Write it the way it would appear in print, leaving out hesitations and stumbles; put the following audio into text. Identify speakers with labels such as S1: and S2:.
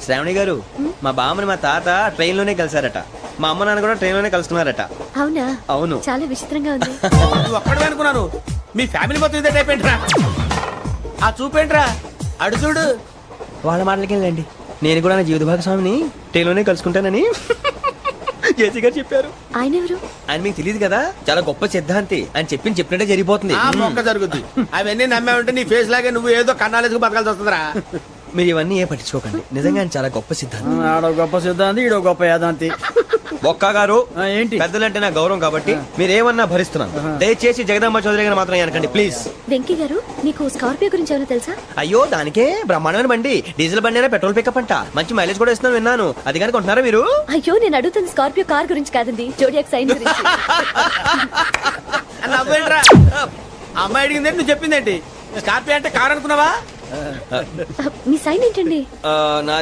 S1: శ్రావణి గారు, మా బామ్మని మా తాత ట్రైన్ లోనే కలిసారట. మా అమ్మ నాన్న కూడా ట్రైన్ లోనే కలుసుకున్నారట.
S2: అవునా?
S1: అవును.
S2: చాలా విచిత్రంగా ఉంది.
S3: నువ్వు ఒక్కడే అనుకున్నాను, మీ ఫ్యామిలీ మొత్తం ఇదే టైప్ ఏంట్రా? ఆ చూపేంట్రా, అడు చూడు.
S1: వాళ్ళ మాటలకి వెళ్ళండి. నేను కూడా నా జీవిత భాగస్వామిని ట్రైన్ లోనే కలుసుకుంటానని జేసీ గారు చెప్పారు.
S2: ఆయన ఎవరు?
S1: ఆయన మీకు తెలియదు కదా, చాలా గొప్ప సిద్ధాంతి. ఆయన చెప్పినట్టే జరిగిపోతుంది.
S3: ఆ మొక్క జరుగుద్ది. అవన్నీ నమ్మే ఉంటే నీ ఫేస్ లాగే నువ్వు ఏదో కన్నాలేసుకు బతకాల్సి వస్తుందిరా.
S1: మీరు ఇవన్నీ ఏ పట్టించుకోకండి. నిజంగా ఆయన చాలా గొప్ప సిద్ధాంతి.
S4: ఆడో గొప్ప సిద్ధాంతి, ఈడో గొప్ప యాదాంతి.
S1: ఒక్క గారు,
S4: ఏంటి?
S1: పెద్దలంటే నా గౌరవం కాబట్టి మీరేమన్నా భరిస్తున్నాను. దయచేసి జగదాంబ చౌదరి గారు మాత్రం అనకండి ప్లీజ్.
S2: వెంకీ గారు, నీకు స్కార్పియో గురించి ఏమైనా తెలుసా?
S1: అయ్యో, దానికే బ్రహ్మాండమైన బండి. డీజిల్ బండి అయినా పెట్రోల్ పికప్ అంట. మంచి మైలేజ్ కూడా ఇస్తున్నాను విన్నాను. అది కానీ కొంటున్నారా మీరు?
S2: అయ్యో, నేను అడుగుతుంది స్కార్పియో కార్ గురించి కాదండి, జోడియాక్ సైన్ గురించి.
S3: నవ్వేంట్రా? అమ్మాయి అడిగింది నువ్వు చెప్పిందేంటి? స్కార్పియో అంటే కారు అనుకున్నావా?
S2: మీ సైన్ ఏంటండి?
S1: నాది